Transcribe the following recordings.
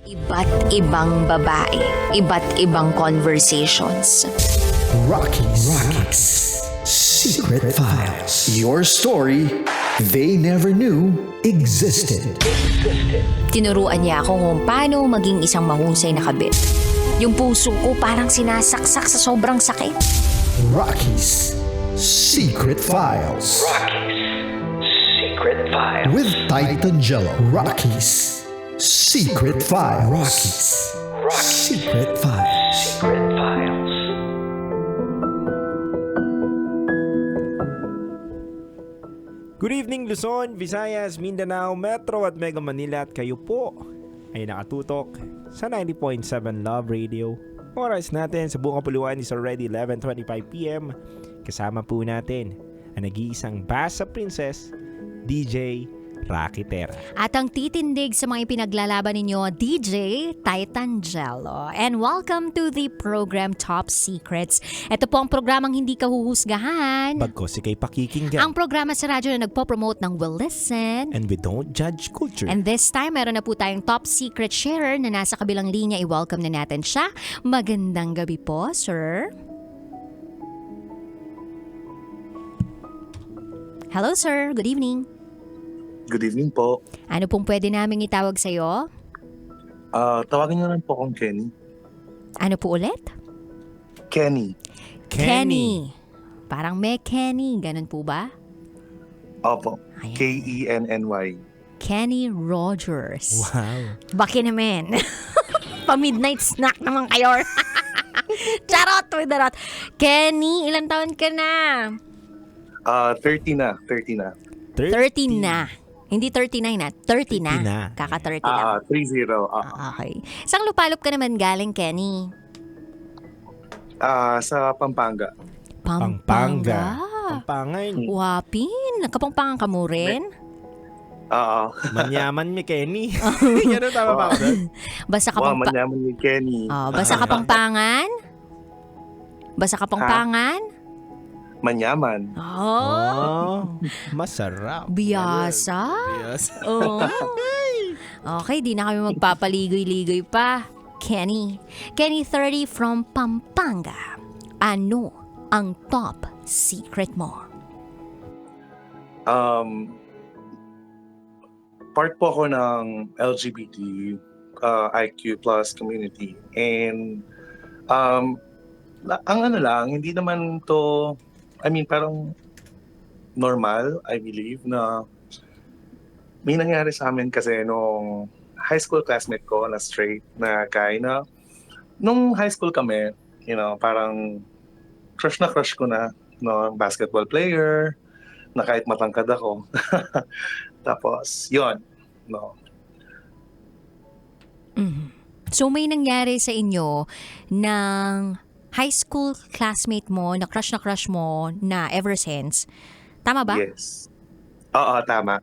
Iba't ibang babae, iba't ibang conversations. Rocky's Secret Files. Your story they never knew existed. Tinuruan niya ako kung paano maging isang mahusay na kabit. Yung puso ko parang sinasaksak sa sobrang sakit. Rocky's Secret Files. Secret Files. With Titan Jello. Rocky's Secret Files. Secret Files. Secret Files. Good evening Luzon, Visayas, Mindanao, Metro at Mega Manila at kayo po ay nakatutok sa 90.7 Love Radio. Oras natin sa buong kapuluan is already 11:25 PM. Kasama po natin ang nag-iisang Basa Princess, DJ Rocky Terra. At ang titindig sa mga ipinaglalaban ninyo, DJ Titan Jello. And welcome to the program Top Secrets. Ito po ang programang hindi kahuhusgahan. Bagkos ikay pakikinggan. Ang programa sa radyo na nagpo-promote ng Will Listen. And we don't judge culture. And this time, meron na po tayong top secret sharer na nasa kabilang linya. I-welcome na natin siya. Magandang gabi po, sir. Hello, sir. Good evening. Good evening po. Ano pong pwede naming itawag sa'yo? Tawagin niyo lang po akong Kenny. Ano po ulit? Kenny. Kenny. Parang may Kenny. Ganun po ba? Opo. Ayan. Kenny. Kenny Rogers. Wow. Baki naman. Pa-midnight snack naman kayo. Charot with the rot. Kenny, ilang taon ka na? 30 na. 30 na. Hindi 39 na. 30 na. 30 na. Kaka-30 na. 30. Okay. Saan lupalop ka naman galing, Kenny? Sa Pampanga. Pampanga. Pampangay. Wapin. Nagkapampangan ka mo rin? Manyaman mi Kenny. Ganun tama ba ako doon? Basta ka Wow, manyaman ni Kenny. basta ka pangpangan? Basta ka pangpangan? Manyaman. Oh. Masarap. Biyasa? Yes. Oh. Okay, di na kami magpapaligoy-ligoy pa. Kenny. Kenny 30 from Pampanga. Ano ang top secret mo? Part po ako ng LGBT IQ plus community. And ang ano lang, hindi naman to, parang normal, I believe, na may nangyari sa amin kasi nung high school classmate ko na straight na guy na nung high school kami, parang crush na crush ko na, basketball player, na kahit matangkad ako. Tapos, yon, So may nangyari sa inyo ng high school classmate mo na crush mo na ever since. Tama ba? Yes. Oo, tama.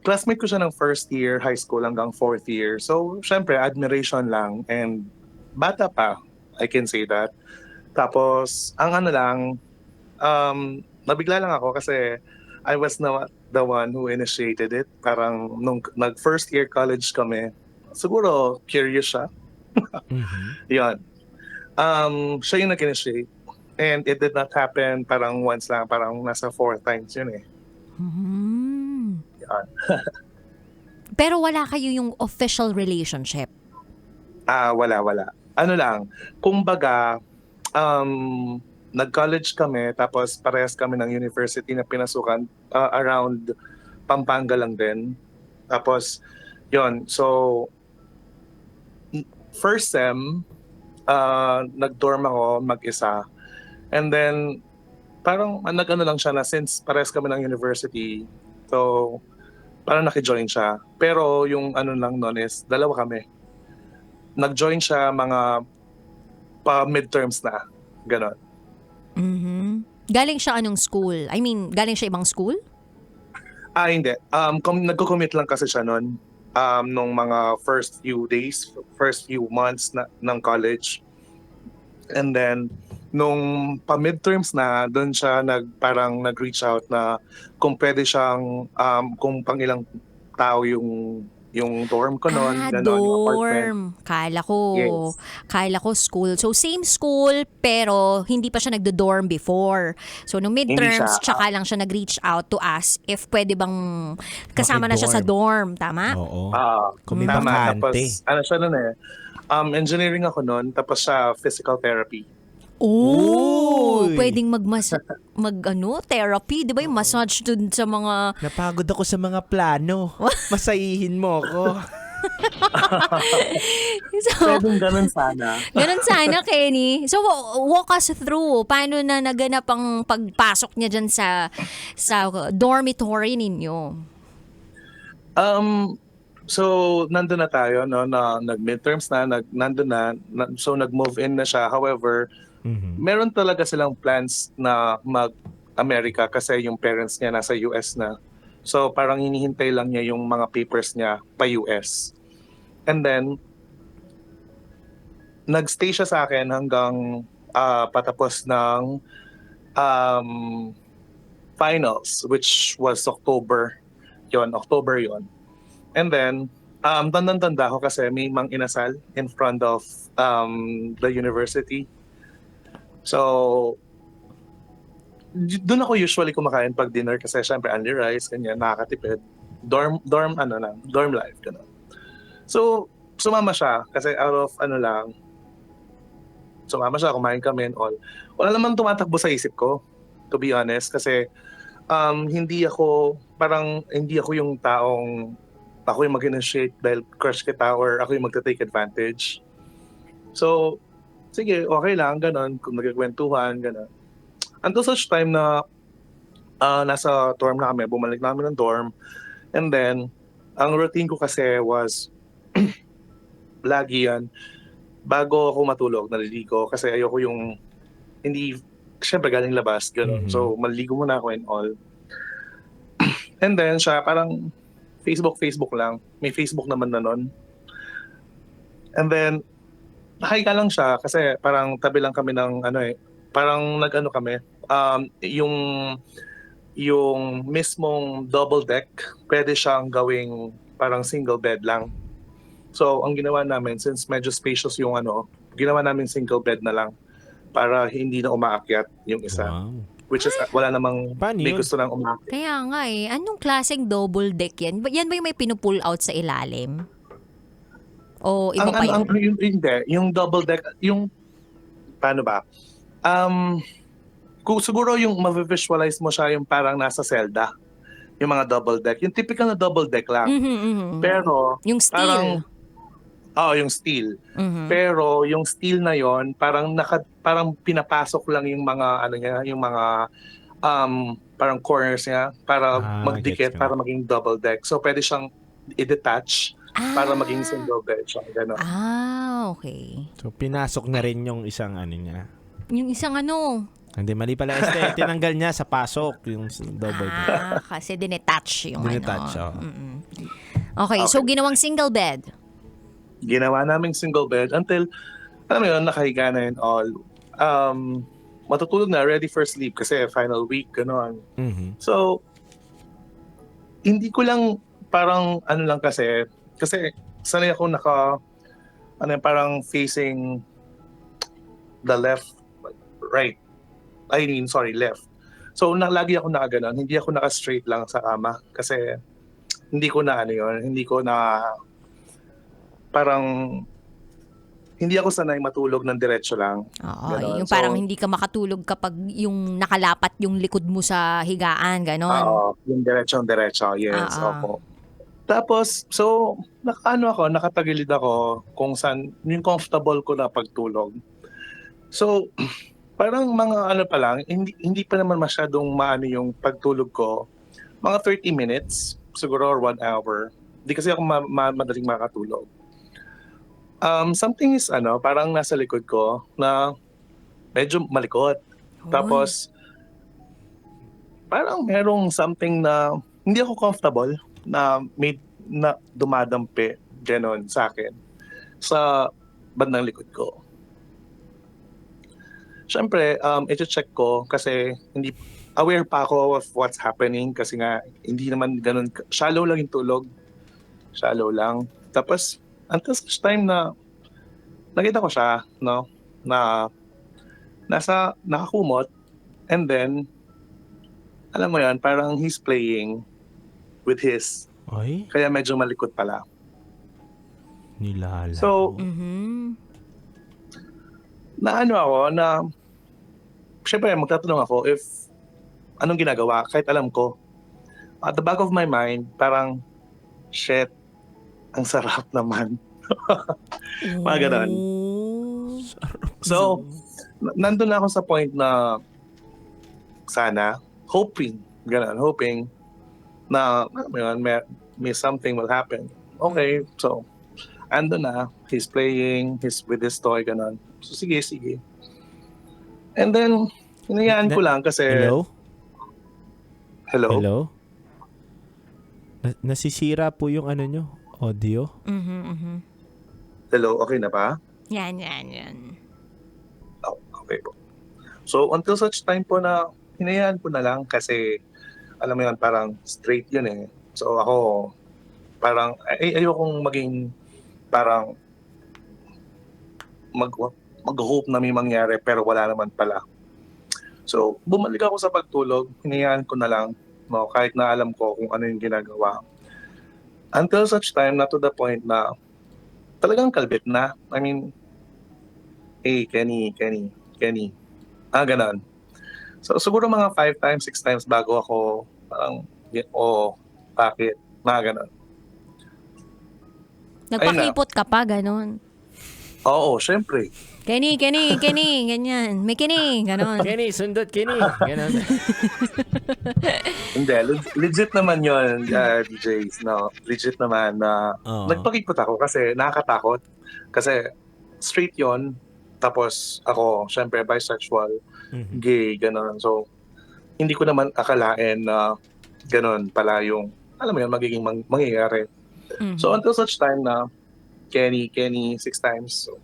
Classmate ko siya ng first year high school hanggang fourth year. So, syempre, admiration lang. And bata pa, I can say that. Tapos, ang ano lang, nabigla lang ako kasi I was the one who initiated it. Parang nung nag-first year college kami, siguro curious siya. Yan. Siya yung nag-initiate. And it did not happen parang once lang, parang nasa 4 times yun eh. Yan. Pero wala kayo yung official relationship? Wala. Ano lang, kumbaga, nag-college kami, tapos parehas kami ng university na pinasukan around Pampanga lang din. Tapos, yon, so, first sem, nag-dorm ako mag-isa. And then, parang nag-ano lang siya na since parehas kami ng university, so, parang naki-join siya. Pero yung ano lang nun is, dalawa kami. Nag-join siya mga pa-midterms na. Ganon. Galing siya anong school? Galing siya ibang school? Hindi. Nagko-commit lang kasi siya nun. Nung mga first few days, first few months ng college. And then, nung pa-midterms na, doon siya parang nag-reach out na kung pwede siyang, kung pang ilang tao yung Yung dorm ko noon, Ah, ganon, yung apartment. dorm. Yes. Kala ko school. So, same school, pero hindi pa siya nagdo-dorm before. So, nung Hindi midterms, siya, tsaka lang siya nag-reach out to us if pwede bang kasama na siya sa dorm. Tama? Oo. Kung may tama. bakante. Tapos, ano siya nun eh, engineering ako noon, tapos siya physical therapy. Oh, Uy! pwedeng therapy, 'di ba? Yung massage dun sa mga Napagod ako sa mga plano. Masayihin mo ako. so, Pwedeng ganun sana. ganun sana, Kenny. So, walk us through. Paano na naganap ang pagpasok niya dyan sa dormitory ninyo? So, nandun na tayo, no, na nag-midterms nandun so nag-move in na siya. However, meron talaga silang plans na mag-America kasi yung parents niya nasa US na. So, parang hinihintay lang niya yung mga papers niya pa US. And then, nagstay siya sa akin hanggang patapos ng finals, which was October yon. And then, tandang-tanda ko kasi may mang inasal in front of the university. So, doon ako usually kumakain pag dinner kasi syempre only rice, ganyan, nakakatipid. Dorm life, gano'n. So, sumama siya kasi out of sumama siya, kumain kami and all. Wala naman tumatakbo sa isip ko, to be honest, kasi hindi ako yung taong ako yung mag-initiate dahil crush kita or ako yung magta-take advantage. So, sige, okay lang, ganon. Kung nagkikwentuhan, ganon. Until such time na nasa dorm na kami, bumalik namin ng dorm. And then, ang routine ko kasi was lagi yan, bago ako matulog, naliligo. Kasi ayoko yung, hindi, syempre galing labas, ganon. So, maliligo muna ako and all. And then, siya parang, Facebook lang. May Facebook naman na nun. And then, nakahiga lang siya kasi parang tabi lang kami ng parang nag-ano kami. Yung mismong double deck, pwede siyang gawing parang single bed lang. So, ang ginawa namin, since medyo spacious yung ginawa namin single bed na lang para hindi na umaakyat yung isa. Wow. Which is, wala namang Paano may yun? gusto lang umaakyat. Kaya nga anong klaseng double deck yan? Yan ba yung may pinupull out sa ilalim? O iba pa yun? Hindi, yung double deck, yung, paano ba? Kung siguro yung ma-visualize mo siya yung parang nasa Zelda, yung mga double deck. Yung typical na double deck lang. Pero, Yung steel. yung steel. Mhm. Pero yung steel na yon parang pinapasok lang yung mga yung mga parang corners niya para magdikit, gets ko. para maging double deck. So pwede siyang i-detach para maging single bed siya, gano'n. Okay. So, pinasok na rin yung isang niya. Yung isang Hindi, mali pala. Tinanggal niya sa pasok yung double bed. kasi dinetach yung Dinetach, oo. Okay, so ginawang single bed. Ginawa naming single bed until, alam mo yun, nakahiga na yun all. Matutulog na, ready for sleep kasi final week, gano'n. So, hindi ko lang parang lang kasi sanay ako parang facing the left, right. Left. So, lagi ako nakaganon. Hindi ako naka-straight lang sa kama kasi hindi ko na parang hindi ako sanay matulog ng diretso lang. Oo, Ganon. yung parang hindi ka makatulog kapag yung nakalapat yung likod mo sa higaan, ganon. Oo, yung diretso, yes, opo. Tapos, so, nakatagilid ako kung saan, yung comfortable ko na pagtulog. So, parang mga pa lang, hindi pa naman masyadong maano yung pagtulog ko. Mga 30 minutes, siguro, or 1 hour. Hindi kasi ako madaling makatulog. Something is parang nasa likod ko na medyo malikot. Tapos parang merong something na hindi ako comfortable na dumadampi ganon sa akin sa bandang likod ko. Siyempre, i-check ko kasi hindi aware pa ako of what's happening kasi nga hindi naman ganon shallow lang yung tulog. Shallow lang. Tapos, until such time na nakita ko siya, no, na nakakumot, and then, alam mo yan, parang he's playing with his, Ay, kaya medyo malikot pala. nilala. So, Mhm. naano ako na, syempre magtatanong ako if anong ginagawa, kahit alam ko. At the back of my mind, parang, shit, ang sarap naman. Mga ganon. Oh. So, nandun na ako sa point na sana, hoping na alam mo yun, may something will happen. Okay, so, ando na, he's playing, he's with his toy, ganon. So, sige. And then, hinayaan ko lang kasi, Hello? hello? Hello? Nasisira po yung ano nyo, audio. Mhm, mhm. Hello, okay na ba? Yan. Oh, okay po. So, until such time po na, hinayaan ko na lang kasi, alam mo yun, parang straight yun eh. So, ako, parang, ayokong maging, parang, mag-hope na may mangyari pero wala naman pala. So, bumalik ako sa pagtulog, hinayaan ko na lang, no, kahit na alam ko kung ano yung ginagawa. Until such time na to the point na talagang kalbit na. I mean, hey, Kenny. Ganon. So, siguro mga 5 times, 6 times bago ako parang, bakit? Mga ganon. Nagpakipot ka pa, ganon. Oo, syempre. Kenny, ganyan. May Kenny, ganon. Kenny, sundot Kenny. Ganun. Hindi, legit naman yun, DJs. No? Legit naman na Oo. nagpakipot ako kasi nakakatakot. Kasi straight yon, tapos ako, syempre, bisexual, Mhm. gay, gano'n. So, hindi ko naman akalain na gano'n pala yung, alam mo yun, magiging mangyayari. Mhm. So, until such time na Kenny, 6 times. So,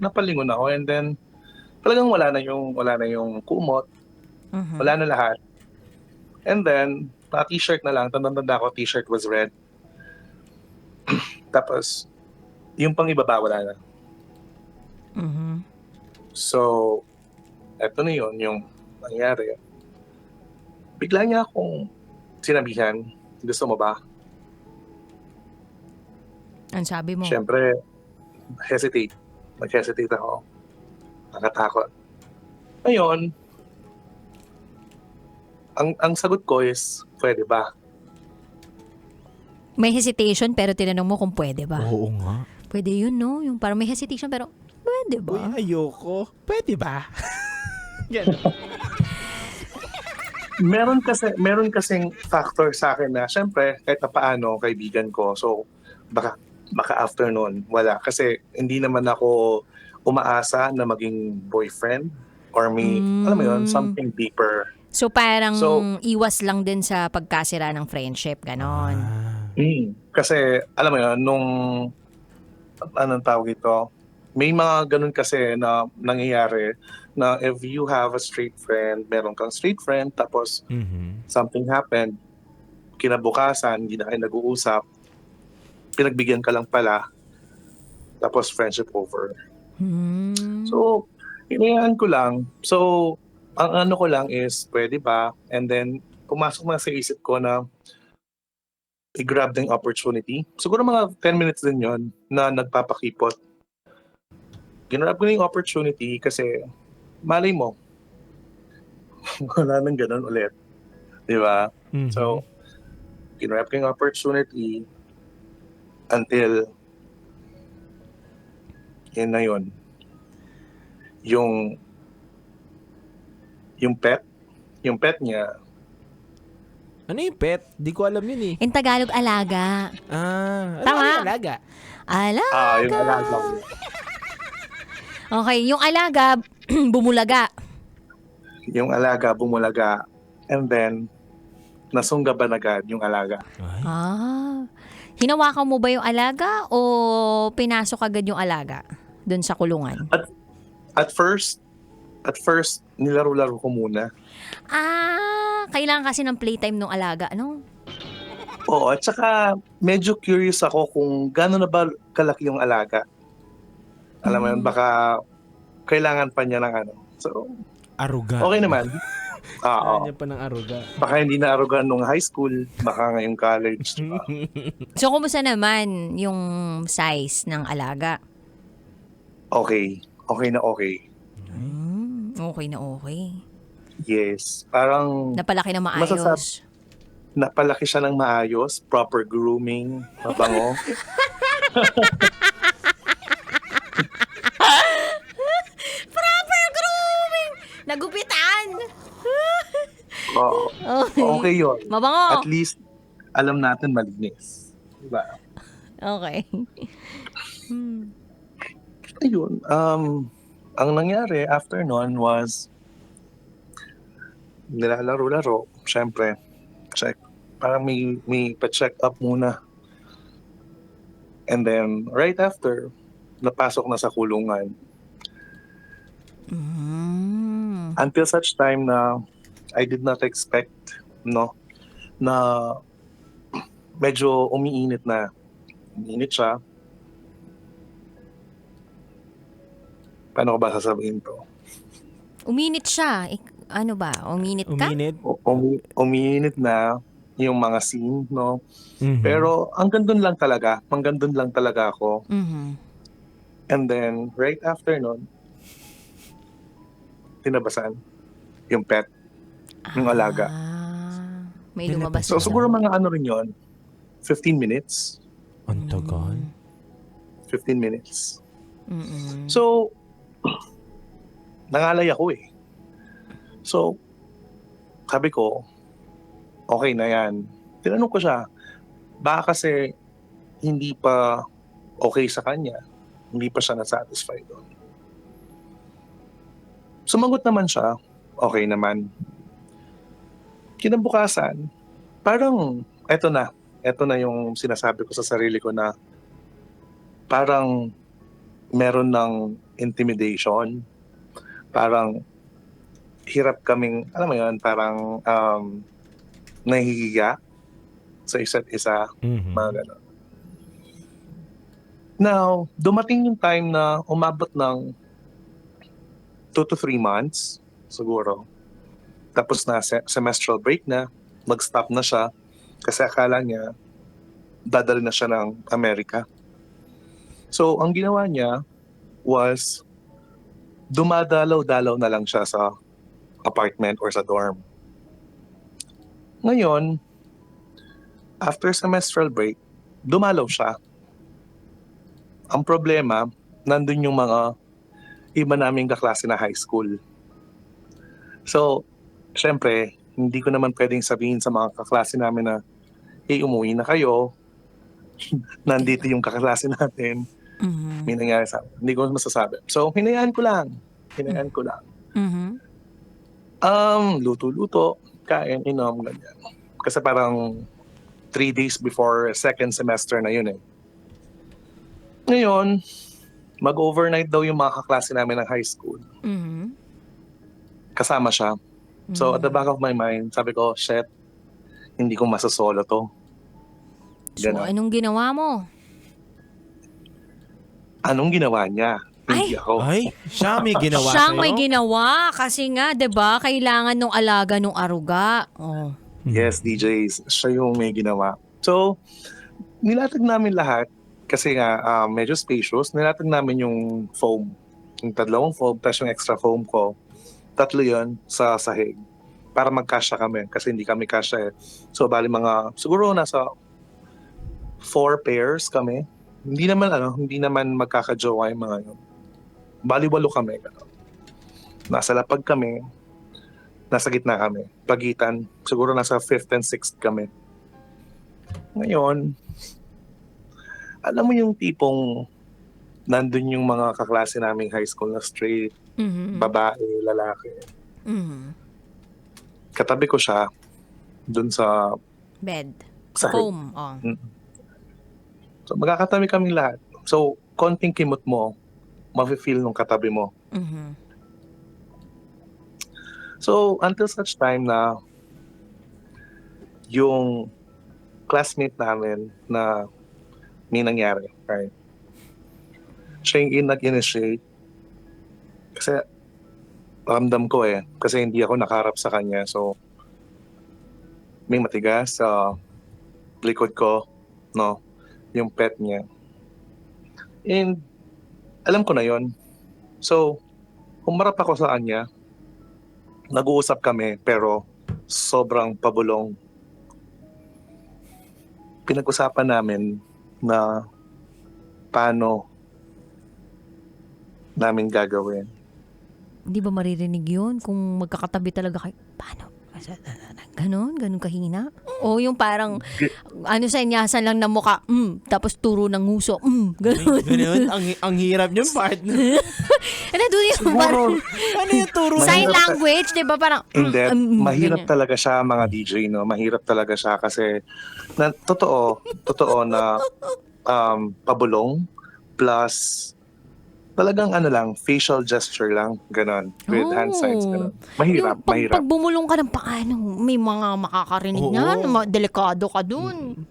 napalingon ako, and then talagang wala na yung kumot, Mhm. wala na lahat. And then, t-shirt na lang, tanda ko, t-shirt was red. Tapos, yung pang ibaba, wala na. Mhm. So, eto na yun, yung nangyari. Bigla niya akong sinabihan, gusto mo ba? Ang sabi mo? Siyempre, nag-hesitate ako. Nakatakot. Ngayon, ang sagot ko is, pwede ba? May hesitation pero tinanong mo kung pwede ba? Oo nga. Pwede yun, no? Yung parang may hesitation pero pwede Uy, ba? ayoko. Pwede ba? Ganun. Meron kasing factor sa akin na, syempre, kahit na paano, kaibigan ko. So, baka after nun, wala. Kasi hindi naman ako umaasa na maging boyfriend or may, alam mo yun, something deeper. So parang So- iwas lang din sa pagkasira ng friendship, ganon. Kasi, alam mo yun, nung, anong tawag ito, may mga ganun kasi na nangyayari na if you have a straight friend, meron kang straight friend, tapos Mhm. something happened, kinabukasan, hindi na kayo nag-uusap, pinagbigyan ka lang pala, tapos friendship over. Hmm. So, hinayaan ko lang. So, ang ano ko lang is, pwede ba? And then, pumasok na sa isip ko na i-grab ng opportunity. Siguro mga 10 minutes din yon na nagpapakipot. Ginrab ko na yung opportunity kasi malay mo, wala nang ganun ulit. Di ba? Mhm. So, ginrab ko yung opportunity until yun na yun. Yung pet niya, Ano yung pet? Di ko alam yun eh. In Tagalog, alaga. Ano Tama. yung alaga? Alaga. yung alaga. Okay, yung alaga, bumulaga. Yung alaga, bumulaga. And then, nasunggaban agad yung alaga. Ay. Hinawakan mo ba yung alaga o pinasok agad yung alaga dun sa kulungan? At first, nilaro-laro ko muna. Kailangan kasi ng playtime ng alaga, no? Oo, at saka medyo curious ako kung gaano na ba kalaki yung alaga. Alam mo yun, baka kailangan pa niya ng ano. So, Aruga. okay naman. Kaya Oo. niya pa ng aruga. Baka hindi na arugan nung high school, baka ngayong college. Diba? So, kumusta naman yung size ng alaga? Okay. Okay na okay. Okay na okay. Yes. Parang Napalaki na maayos. Masasab- napalaki siya ng maayos, proper grooming, mabango. Proper grooming! Nagupitan! Oo. Okay yun. Mabango! At least, alam natin malinis. Diba? Okay. Ayun. Ang nangyari after nun was nilalaro-laro. Siyempre, check. Parang may pa-check up muna. And then, right after, napasok na sa kulungan. Until such time na I did not expect, no, na medyo umiinit na. Umiinit siya. Paano ko ba sasabihin to? Uminit siya. Ano ba? Uminit ka? Uminit. Umiinit na yung mga scene, no? Mhm. Pero hanggang dun lang talaga. Hanggang dun lang talaga ako. Mhm. And then, right after nun, tinabasan yung pet, yung alaga. May lumabas So, na. siguro mga ano rin yun, 15 minutes. Ang tagal. 15 minutes. Mm-mm. So, nangalay ako eh. So, sabi ko, okay na yan. Tinanong ko siya, baka kasi hindi pa okay sa kanya. Hindi pa siya na-satisfied doon. Sumagot naman siya, okay naman. Kinabukasan, parang eto na yung sinasabi ko sa sarili ko na parang meron ng intimidation. Parang hirap kaming, alam mo yun, parang nahihiya sa isa't isa, Mhm. mga gano'n. Now, dumating yung time na umabot ng 2 to 3 months, siguro. Tapos na semestral break na, mag-stop na siya kasi akala niya dadali na siya ng Amerika. So, ang ginawa niya was dumadalaw-dalaw na lang siya sa apartment or sa dorm. Ngayon, after semestral break, dumalaw siya. Ang problema, nandun yung mga iba naming kaklase na high school. So, syempre, hindi ko naman pwedeng sabihin sa mga kaklase namin na, hey, umuwi na kayo. Nandito yung kaklase natin. Mhm. May nangyari sa amin. Hindi ko masasabi. So, hinayaan ko lang. Mhm. Luto-luto, kain, inom, ganyan. Kasi parang 3 days before second semester na yun eh. Ngayon, mag-overnight daw yung mga kaklase namin ng high school. Mhm. Kasama siya. So, at the back of my mind, sabi ko, shit, hindi ko masasolo to. So, Ganon. anong ginawa mo? Anong ginawa niya? Hindi ako. Ay, siya may ginawa Siyang sa'yo? may ginawa kasi nga, 'di ba, kailangan nung alaga nung aruga. Oh. Yes, DJs. Siya yung may ginawa. So, nilatag namin lahat kasi nga medyo spacious. Nilatag namin yung foam. Yung tatlong foam, tapos yung extra foam ko. 3 yun sa sahig. Para magkasya kami kasi hindi kami kasya eh. So, bali mga, siguro nasa 4 pairs kami. Hindi naman magkakajowa yung mga yun. Bali 8 kami. Gano'n. Nasa lapag kami. Nasa gitna kami. Pagitan. Siguro nasa 5th and 6th kami. Ngayon, alam mo yung tipong nandun yung mga kaklase naming high school na straight, Mhm. babae, lalaki. Mhm. Katabi ko siya dun sa Bed. Sahig. Foam. Oh. So magkakatabi kaming lahat. So konting kimot mo, mafe-feel nung katabi mo. Mhm. So until such time na yung classmate namin na may nangyari. Right? Siya yung nag-initiate. Kasi ramdam ko kasi hindi ako nakaharap sa kanya. So, may matigas sa likod ko, no? Yung pet niya. And alam ko na yon. So, humarap ako sa kanya. Nag-uusap kami pero sobrang pabulong. Pinag-usapan namin na paano namin gagawin. Hindi ba maririnig yun kung magkakatabi talaga kayo? Paano? Ganon kahina? O yung parang, sanyasan lang ng muka, tapos turo ng nguso, ganon. Ganun, ang hirap yung partner. Ano doon yung parang, Ano yung turo? sign language, di ba? Parang, Hindi, mahirap ganyan. talaga siya mga DJ, no? Mahirap talaga siya kasi totoo na pabulong plus talagang facial gesture lang, ganon, with hand signs, ganon. Mahirap. Pag bumulong ka ng paano, may mga makakarinig Oo. na, delikado ka dun.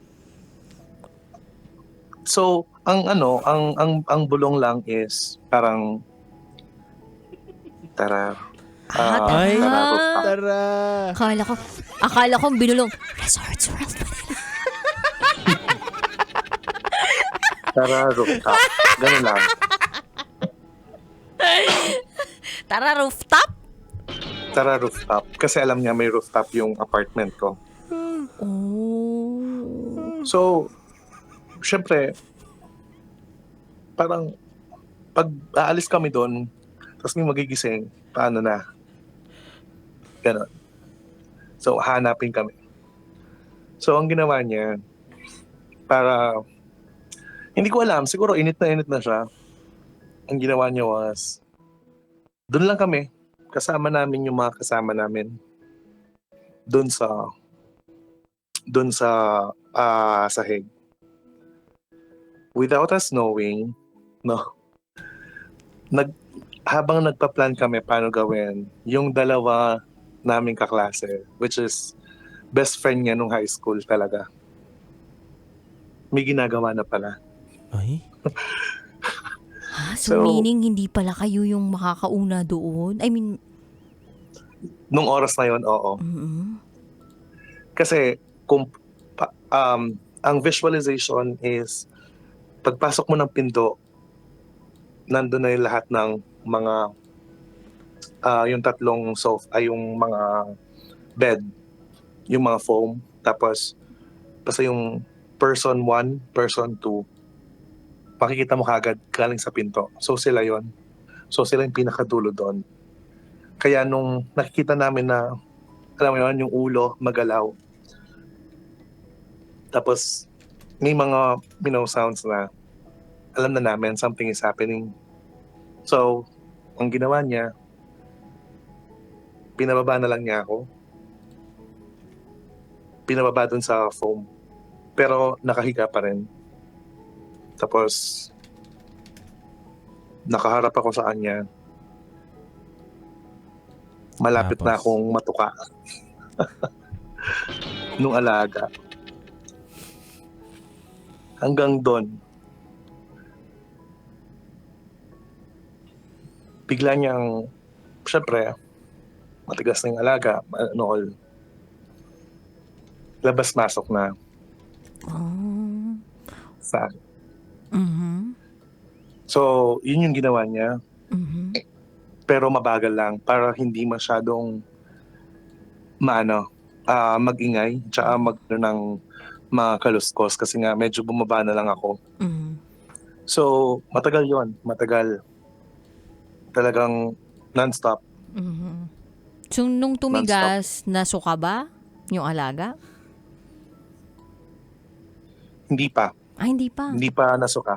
So, ang bulong lang is parang tara. Ay, tara. tara. Akala ko binulong, Resorts World Manila. Tara, rooftop. Ganun lang. Tara, rooftop? Tara, rooftop. Kasi alam niya may rooftop yung apartment ko. Oh. So, syempre, parang pag aalis kami doon, tapos may magigising, paano na? Ganon. So, hanapin kami. So, ang ginawa niya, hindi ko alam, siguro init na siya. Ang ginawa niya was, doon lang kami, kasama namin yung mga kasama namin. Doon sa sahig. Without us knowing, no, habang nagpa-plan kami paano gawin, yung dalawa naming kaklase, which is best friend niya nung high school talaga, may ginagawa na pala. Ay? So, So, meaning hindi pala kayo yung makakauna doon? I mean, nung oras na yon, oo. Kasi ang visualization is pagpasok mo ng pinto, nandun na yung lahat ng mga yung tatlong yung mga bed, yung mga foam, tapos basta yung person 1, person 2, makikita mo kagad galing sa pinto. So sila yon. So sila yung pinakadulo doon. Kaya nung nakikita namin na, alam mo yun, yung ulo magalaw. Tapos may mga sounds na alam na namin something is happening. So, ang ginawa niya, pinababa na lang niya ako. Pinababa dun sa foam. Pero nakahiga pa rin. Tapos, nakaharap ako sa kanya. Malapit na Tapos? akong matuka. Nung alaga. Hanggang doon. Bigla niyang, syempre, matigas na yung alaga, all. Labas-masok na sa akin. So, yun yung ginawa niya. Pero mabagal lang para hindi masyadong magingay tsaka ng mga kaluskos kasi nga medyo bumaba na lang ako. So, matagal yon. Matagal. Talagang non-stop. So, nung tumigas, nasuka ba yung alaga? Hindi pa. Hindi pa. Hindi pa nasuka.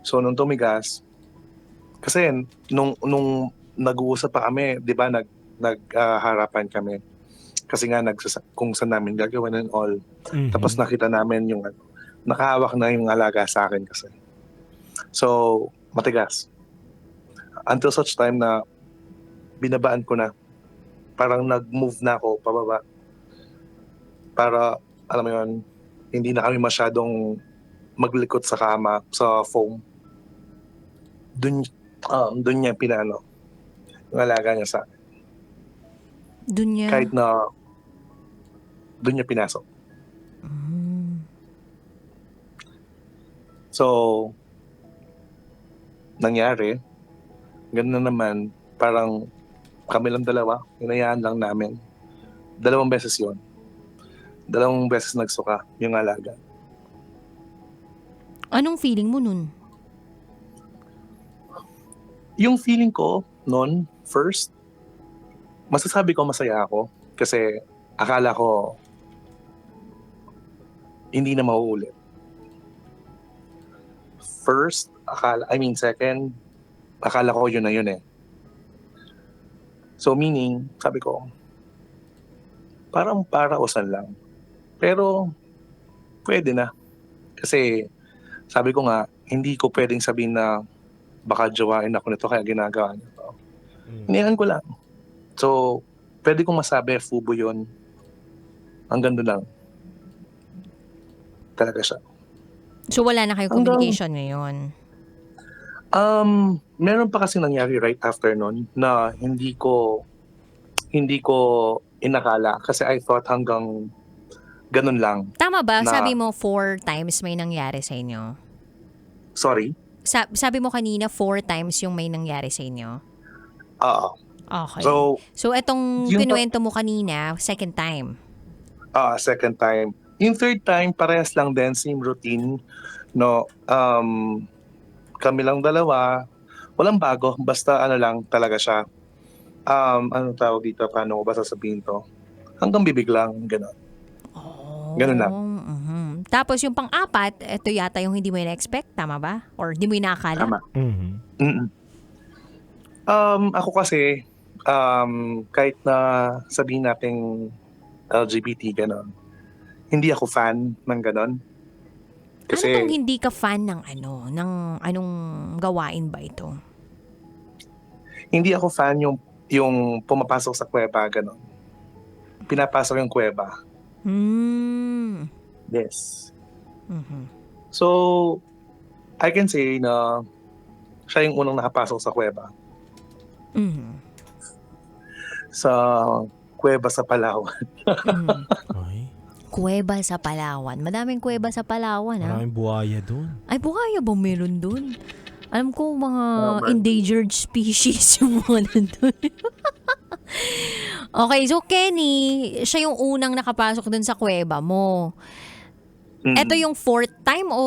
So, nung tumigas, kasi nung nag-uusap pa kami, di ba, nagharapan kami. Kasi nga, kung saan namin gagawin and all. Tapos nakita namin yung, nakahawak na yung alaga sa akin kasi. So, matigas. Until such time na binabaan ko na. Parang nag-move na ako pababa. Para alam mo yun, hindi na kami masyadong maglikot sa kama, sa foam. Doon niya pinano, yung alaga niya sa akin. Doon niya. Kahit na doon niya pinasok. So, nangyari, ganun na naman, parang kami lang dalawa, hinayaan lang namin. 2 beses yon. 2 beses nagsuka yung alaga. Anong feeling mo nun? Yung feeling ko noon, first, masasabi ko masaya ako kasi akala ko hindi na mauulit. First, second, akala ko yun na yun eh. So meaning, sabi ko, parang parausan lang. Pero, pwede na. Kasi, sabi ko nga, hindi ko pwedeng sabihin na baka jawain ako nito kaya ginagawa niyo to. Inihan ko lang. So, pwede kong masabi, fubo yun. Hanggang doon lang. Talaga siya. So wala na kayo communication ngayon? Meron pa kasi nangyari right after nun na hindi ko inakala kasi I thought hanggang ganun lang. Tama ba? Na- Sabi mo 4 times may nangyari sa inyo? Sorry? Sabi mo kanina 4 times yung may nangyari sa inyo? Oo. Okay. So, etong yung- kinuwento mo kanina, second time? second time. Yung third time, parehas lang din, same routine. No, kami lang dalawa, walang bago, basta ano lang talaga siya. Ano tawag dito, paano ko ba sasabihin to? Hanggang bibig lang, gano'n. Ganun lang. Mhm. Tapos yung pang-apat, ito yata yung hindi mo na-expect, tama ba? Or hindi mo inaakala? Tama. Mhm. Mm-mm. Ako kasi, kahit na sabihin natin LGBT, gano'n, hindi ako fan ng gano'n. Kasi, Ano bang hindi ka fan ng ng anong gawain ba ito? hindi ako fan yung pumapasok sa kuweba, gano'n. Pinapasok yung kuweba. Yes. Mhm. So, I can say na siya yung unang nakapasok sa kuweba. Mhm. Sa kuweba sa Palawan. Mhm. Ay, Kuweba sa Palawan. Madaming kuweba sa Palawan, ha? maraming buhaya doon. Ay, buhaya ba meron dun? Alam ko, mga Tama. endangered species yung mga nandun. Okay, so Kenny, siya yung unang nakapasok dun sa kuweba mo. Ito yung fourth time o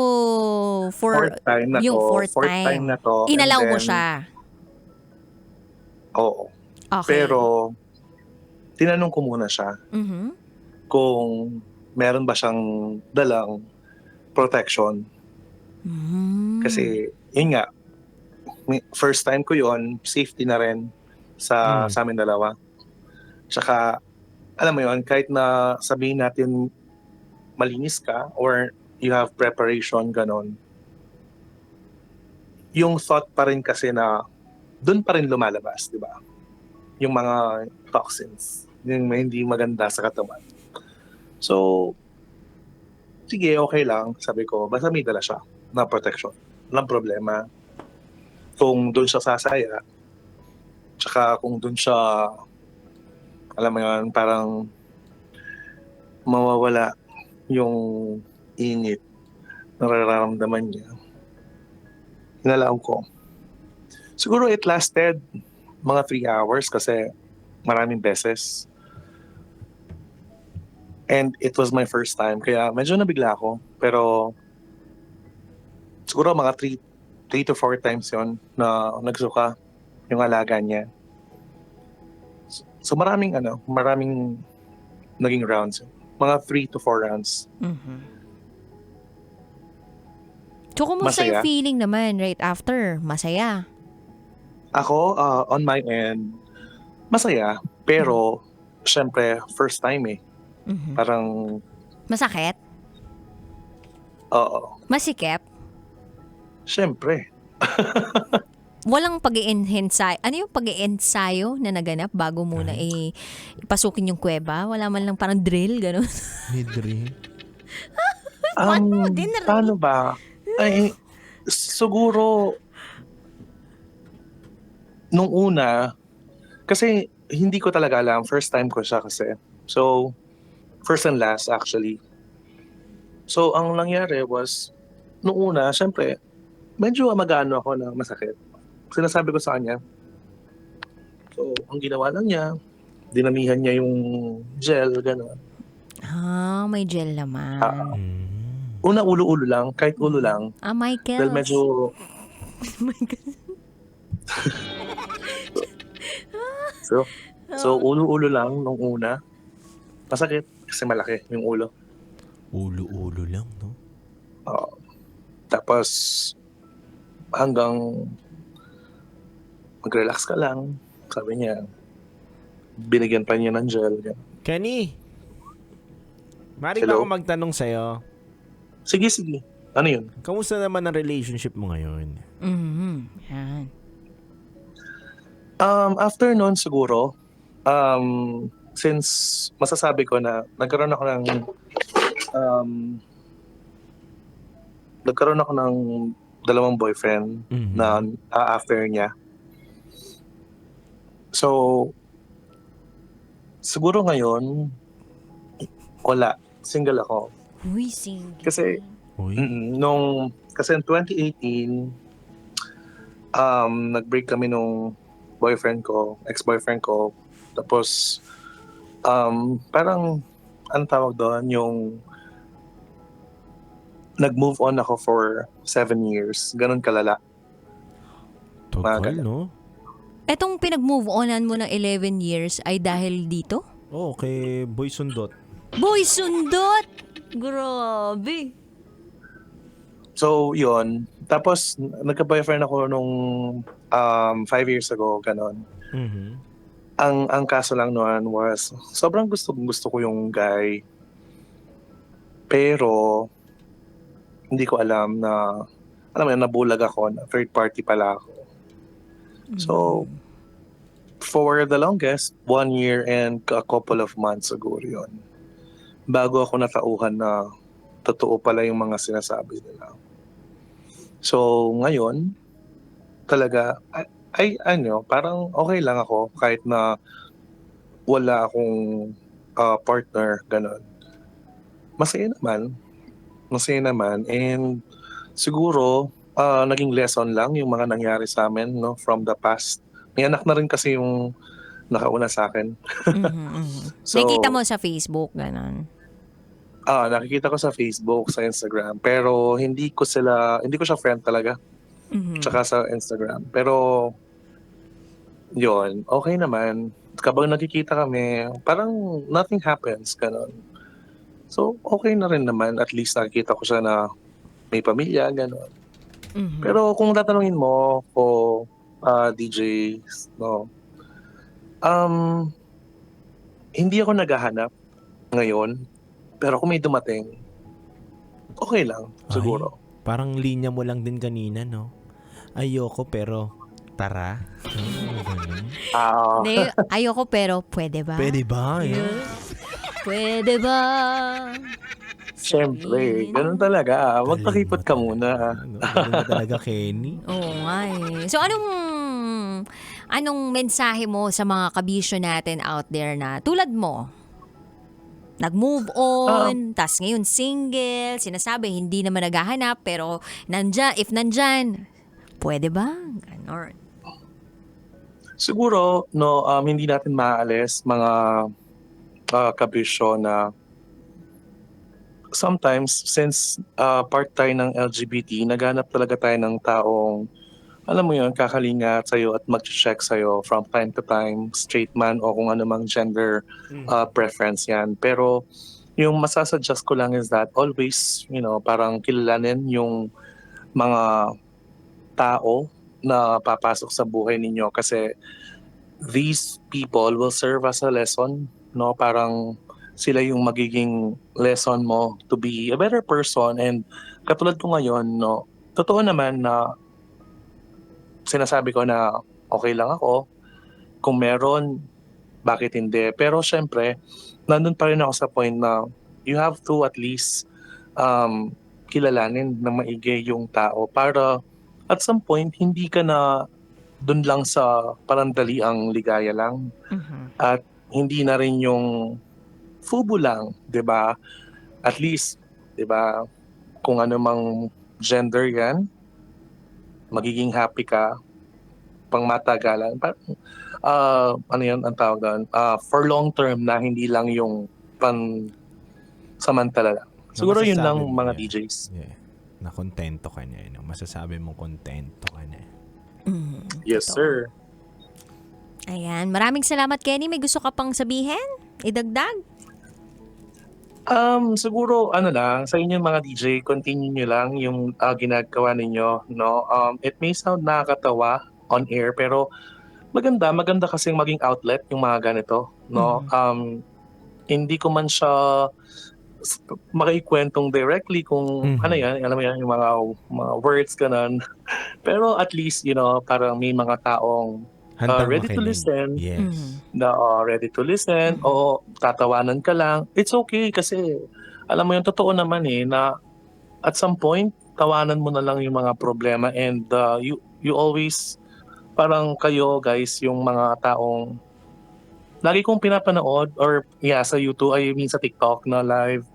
Fourth time na yung to. fourth time na to. inalaw And mo then, siya? Oo. Okay. Pero, tinanong ko muna siya Mhm. kung meron ba siyang dalang protection. Mm. Kasi, yun nga, first time ko yun, safety na rin sa amin dalawa. Tsaka, alam mo yun, kahit na sabihin natin malinis ka or you have preparation, ganon, yung thought pa rin kasi na doon pa rin lumalabas, di ba? Yung mga toxins, yung hindi maganda sa katawan. So, sige, okay lang, sabi ko, basta may dala siya na protection. Walang problema. Kung doon siya sasaya, tsaka kung doon siya, alam mo yun, parang mawawala yung init na nararamdaman niya. Hinalaw ko. Siguro it lasted mga 3 hours kasi maraming beses. And it was my first time. Kaya medyo nabigla ako. Pero siguro mga 3 to 4 times yon na nagsuka yung alaga niya. So maraming naging rounds. Mga 3 to 4 rounds. Mhm. So, kumusta Masaya. yung feeling naman right after? Masaya. Ako, on my end, masaya. Pero, syempre, first time eh. Mhm. Parang, Masakit? oo. Masikip? Syempre. Walang pag-i-ensayo. Ano yung pag-i-ensayo na naganap bago muna ipasukin yung kuweba? Wala man lang parang drill, gano'n? Midri. Paano mo din Paano ba? Ay, siguro, nung una, kasi hindi ko talaga alam. First time ko siya kasi. So, first and last actually. So, ang nangyari was, nung una, syempre, medyo mag-ano ako na masakit. Sinasabi ko sa kanya. So, ang ginawa lang niya, dinamihan niya yung gel, gano'n. May gel naman. Una, ulo-ulo lang, kahit ulo lang. Michael. Dahil medyo, so ulo-ulo lang nung una. Masakit kasi malaki yung ulo. Ulo-ulo lang, no? Tapos, hanggang mag-relax ka lang. Sabi niya, binigyan pa niya ng gel. Kenny, mari ba Hello? ako magtanong sa'yo? Sige. Ano yun? Kamusta naman ang relationship mo ngayon? Yan. After noon siguro, since masasabi ko na nagkaroon ako ng dalawang boyfriend na after niya. So, siguro ngayon, wala. Single ako. Uy, single. Kasi, Uy, kasi in 2018, nag-break kami nung ex-boyfriend ko. Tapos, parang, ang tawag doon, yung nag-move on ako for 7 years. Ganon kalala. tagal, ganun. no? Etong pinag-move onan mo ng 11 years ay dahil dito? Oo, kay Boy Sundot. Boy, sundot! Grabe. So, yun. Tapos, nagka-boyfriend ako nung 5 years ago, ganon. Ang kaso lang noon was, sobrang gusto ko yung guy. Pero, hindi ko alam na, nabulag ako, na third party pala ako. So, for the longest, 1 year and a couple of months siguro yun. Bago ako natauhan na totoo pala yung mga sinasabi nila. So, ngayon, talaga, parang okay lang ako kahit na wala akong partner, gano'n. Masaya naman, and siguro, naging lesson lang yung mga nangyari sa amin, no, from the past. May anak na rin kasi yung nakauna sa akin. So, Nakikita mo sa Facebook, ganon. nakikita ko sa Facebook, sa Instagram, pero hindi ko siya friend talaga. Tsaka sa Instagram. Pero, yun, okay naman. Kapag nakikita kami, parang nothing happens, ganon. So, okay na rin naman. At least nakikita ko siya na may pamilya, ganon. Pero kung tatanungin mo ko, DJ, no, hindi ako naghahanap ngayon. Pero kung may dumating, okay lang, siguro. Parang linya mo lang din kanina, no? Ayoko pero tara. Ganun. Hindi, ayoko pero pwede ba? Pwede ba? Pwede ba? Siyempre, ganun talaga. Magpakipot ka muna. Ganun ba talaga, Kenny? Oo nga eh. So anong mensahe mo sa mga kabisyo natin out there na tulad mo? Nag-move on, tas ngayon single, sinasabi hindi naman naghahanap pero if nandyan, pwede ba? Ganon. Siguro, no, hindi natin maaalis mga kabisyo na sometimes, since part tayo ng LGBT, naghanap talaga tayo ng taong, alam mo yun, kakalingat sa'yo at mag-check sa'yo from time to time, straight man o kung ano mang gender preference yan. Pero yung masasuggest ko lang is that always, parang kilalanin yung mga tao na papasok sa buhay ninyo kasi these people will serve as a lesson, no? Parang sila yung magiging lesson mo to be a better person. And katulad ko ngayon, no, totoo naman na sinasabi ko na okay lang ako. Kung meron, bakit hindi? Pero syempre, nandun pa rin ako sa point na you have to at least kilalanin na maigi yung tao para at some point hindi ka na dun lang sa parandaliang ligaya lang at hindi na rin yung fubo lang, 'di ba? At least, 'di ba, kung ano mang gender 'yan, magiging happy ka pang matagalan. Ano 'yan ang tawag doon? For long term na hindi lang yung pan samantala lang. Siguro yun lang Masasabi mo mga yan. DJs. Yeah. Na kontento ka niya. No? Masasabi mong kontento ka niya. Yes, sir. Ayan. Maraming salamat, Kenny. May gusto ka pang sabihin? Idagdag? Siguro ano lang sa inyo mga DJ, continue nyo lang yung ginagawa ninyo, no? It may sound nakakatawa on air pero maganda kasing maging outlet yung mga ganito, no? Hindi ko man siya makaikwentong directly kung ano yan, alam mo yan, yung mga words ganun. Pero at least, parang may mga taong ready to makinig. listen. Yes. Na ready to listen o tatawanan ka lang, it's okay kasi alam mo yung totoo naman na at some point tawanan mo na lang yung mga problema and you always parang kayo guys yung mga taong lagi kong pinapanood or sa YouTube sa TikTok na live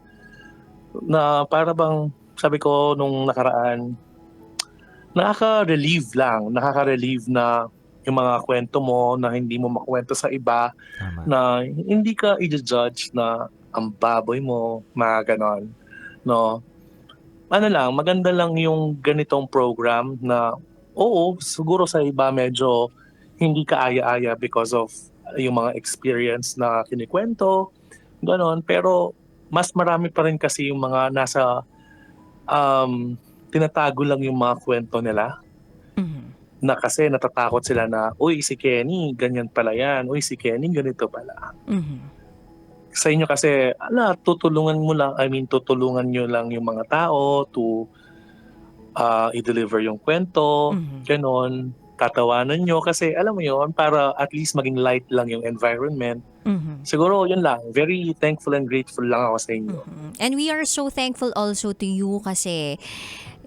na para bang sabi ko nung nakaraan nakaka-relieve na yung mga kwento mo na hindi mo makwento sa iba, Tama. na hindi ka i-judge na ang baboy mo, mga ganon. No? Ano lang, maganda lang yung ganitong program na, oo, siguro sa iba medyo hindi ka aya-aya because of yung mga experience na kinikwento, ganon. Pero mas marami pa rin kasi yung mga nasa, tinatago lang yung mga kwento nila na kasi natatakot sila na, uy, si Kenny, ganyan pala yan. Uy, si Kenny, ganito pala. Sa inyo kasi, tutulungan nyo lang yung mga tao to i-deliver yung kwento, ganon, tatawanan nyo. Kasi alam mo yun, para at least maging light lang yung environment. Siguro yun lang, very thankful and grateful lang ako sa inyo. And we are so thankful also to you kasi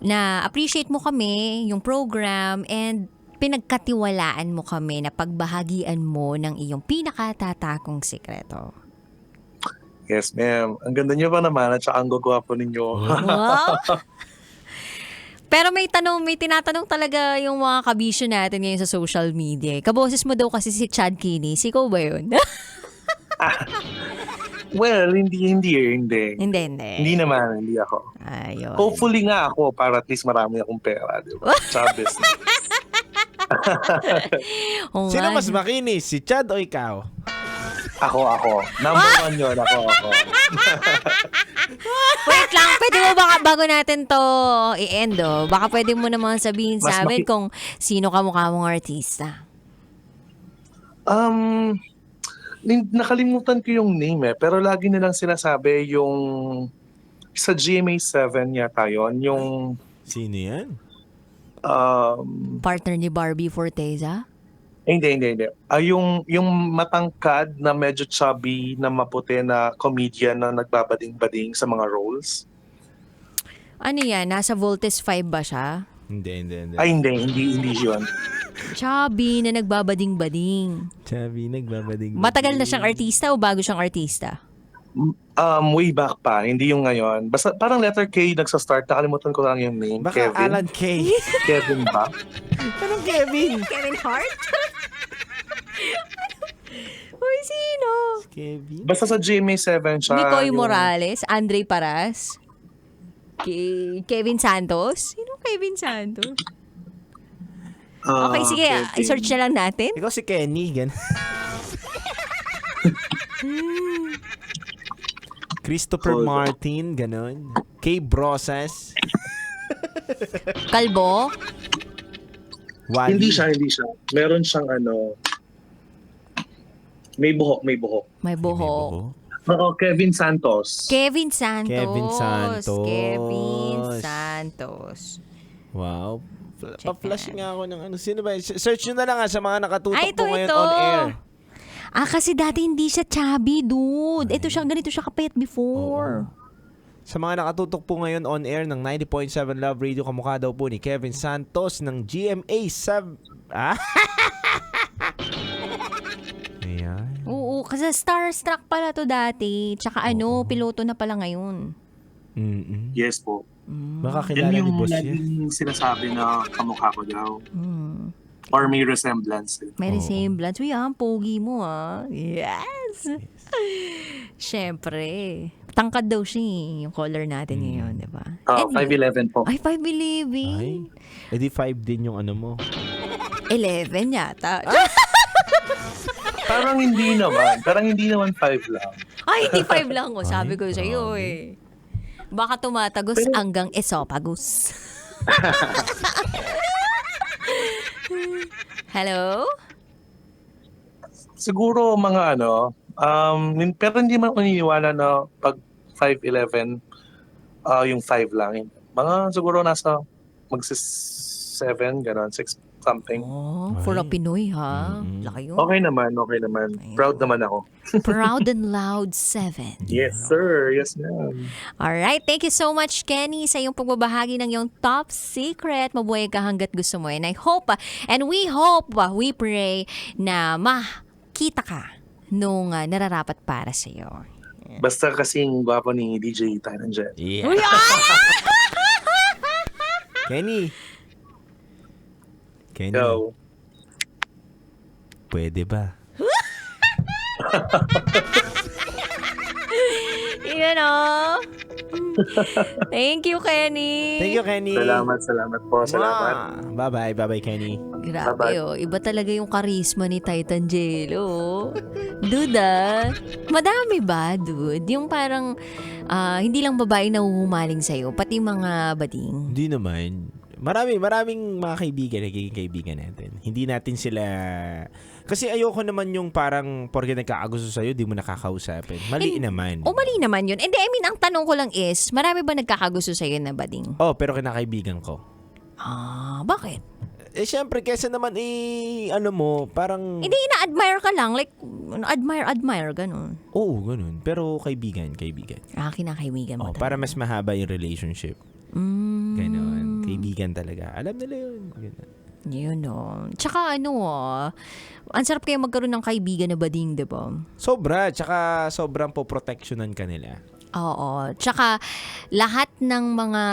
na-appreciate mo kami, yung program, and pinagkatiwalaan mo kami na pagbahagian mo ng iyong pinakatatakong sikreto. Yes, ma'am. Ang ganda nyo pa naman at saka ang gagwapo ninyo. Wow! Pero may tinatanong talaga yung mga kabisyo natin ngayon sa social media. Kaboses mo daw kasi si Chad Kinis. Ikaw ba yun? Well, hindi. Hindi. Hindi naman, hindi ako. Ayun. Hopefully nga ako para at least marami akong pera, di ba? Sa business. Oo Sino nga. mas makinis? Si Chad o ikaw? Ako. Number one yun, ako. Wait lang, pwede mo baka bago natin to i-end baka pwede mo naman sabihin sa amin kung sino kamukha mong artista. Nakalimutan ko yung name pero lagi nilang sinasabi yung sa GMA7 yata yun, yung Sino yan? Partner ni Barbie Forteza? hindi. Yung matangkad na medyo chubby na maputi na comedian na nagbabading-bading sa mga roles. Ano yan? Nasa Voltes 5 ba siya? Hindi. Ay, hindi yun. Chubby na nagbabading-bading. Chubby, nagbabading. Matagal na siyang artista o bago siyang artista? Way back pa, hindi yung ngayon. Basta parang letter K nagsa-start, nakalimutan ko lang yung name. Baka Kevin. Alan K. Kevin ba? Anong Kevin? Kevin Hart? Uy, sino? Kevin? Basta sa GMA7 siya. Nicoy yung- Morales, Andre Paras, Kevin Santos? Sino Kevin Santos? Okay, sige, Kevin. i-search na lang natin. Ikaw si Kenny, gan. Christopher Hold on. Martin, ganon. Kay Brosas. Kalbo? Wally. Hindi siya. Meron siyang may buhok. May May buhok. buhok. Oo, Kevin Santos. Kevin Santos. Kevin Santos. Kevin Santos. Wow. Check Pa-flash na. nga ako ng Sino ba? Search nyo na lang sa mga nakatutok Ay, po ngayon ito. on air. Kasi dati hindi siya chubby, dude. Ito siya, ganito siya kapayat before. Sa mga nakatutok po ngayon on air ng 90.7 Love Radio, kamukha daw po ni Kevin Santos ng GMA 7. Ayan. Oo, kasi starstruck pala to dati. Tsaka piloto na pala ngayon. Mm-mm. Yes po. Baka Yan kilala ni yung boss yan. laging sinasabi na kamukha ko daw. Mm. Or may resemblance. May Oo. resemblance. Uy, ang pogi mo Yes! Siyempre. Tangkad daw siya yung color natin ngayon, di ba? 5'11 po. Ay, 5'11. Ay, edi 5 din yung ano mo. 11 yata. Parang hindi naman. Parang hindi naman 5 lang. Ay, hindi 5 lang ko. Sabi Ay, ko sa iyo grabe. Baka tumatagos hanggang esophagus. Hello? Siguro mga pero hindi man ako naniniwala na pag 5'11, yung 5 lang. Mga siguro nasa magsi-7, gano'n, 6 something. Oh, for a Ay. Pinoy ha. Mm-mm. Laki yun. Okay naman. Proud naman ako. Proud and loud 7. Yes, sir. Yes, ma'am. Alright, thank you so much, Kenny, sa iyong pagbabahagi ng iyong top secret. Mabuhay ka hanggat gusto mo. And I hope, and we hope, we pray na makita ka nung nararapat para sa iyo. Basta kasing gwapo ni DJ Tanangel. Yeah. Uy, Kenny. Kenny, Go. pwede ba? Yun Thank you, Kenny. Thank you, Kenny. Salamat po. Salamat. Bye-bye. Bye-bye, Kenny. Grabe iba talaga yung karisma ni Titan Jello. Duda, madami ba, dude? Yung parang, hindi lang babae na huhumaling sa'yo, pati mga bading. Hindi naman. Maraming mga kaibigan, nagiging kaibigan natin. Hindi natin sila... Kasi ayoko naman yung parang porke nagkakagusto sa'yo, di mo nakakausapin. Mali naman. O mali naman yun. And I mean, ang tanong ko lang is, marami ba nagkakagusto sa'yo na bading? Oh, pero kinakaibigan ko. Bakit? Eh, syempre, kesa naman parang... Hindi, ina-admire ka lang. Like, admire, ganun. Oo, ganun. Pero kaibigan. Kinakaibigan mo Oh, para mas mahaba yung relationship. Ganon. Kaibigan talaga. Alam nila yun. Ganon. Yun Tsaka ang sarap kayo magkaroon ng kaibigan na bading, di ba? Sobra. Tsaka sobrang po protectionan ka nila. Oo. Tsaka lahat ng mga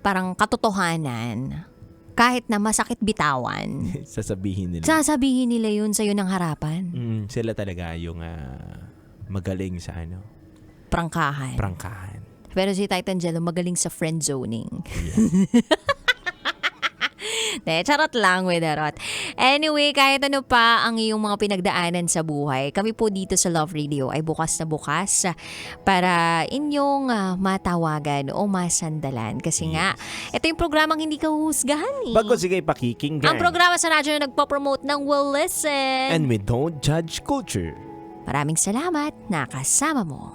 parang katotohanan, kahit na masakit bitawan, Sasabihin nila. sasabihin nila yun sa'yo ng harapan. Sila talaga yung magaling sa Prangkahan. prangkahan. Pero si Titan Jello magaling sa friend zoning. Charot lang, Widarot. Anyway, kahit ano pa ang iyong mga pinagdaanan sa buhay, kami po dito sa Love Radio ay bukas na bukas para inyong matawagan o masandalan. Kasi nga, ito yung programang hindi ka huhusgahan Bago sige pakikinggan. Ang programa sa radyo na nagpo-promote ng Will Listen. And we don't judge culture. Maraming salamat na kasama mo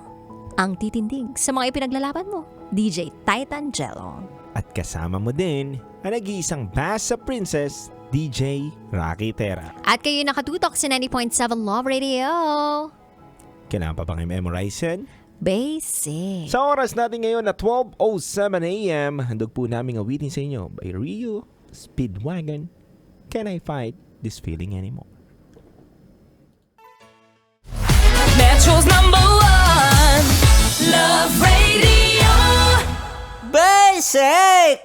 ang titindig sa mga ipinaglalaban mo, DJ Titan Jello. At kasama mo din ang nag-iisang Basa Princess, DJ Rocky Terra. At kayo nakatutok sa 90.7 Love Radio. Kailangan pa bang i-memorize yan? Basic. Sa oras natin ngayon na 12:07 a.m., handog po namin awitin sa inyo by Rio Speedwagon, Can I Fight This Feeling Anymore? Metro's #1 Love Radio. Basic!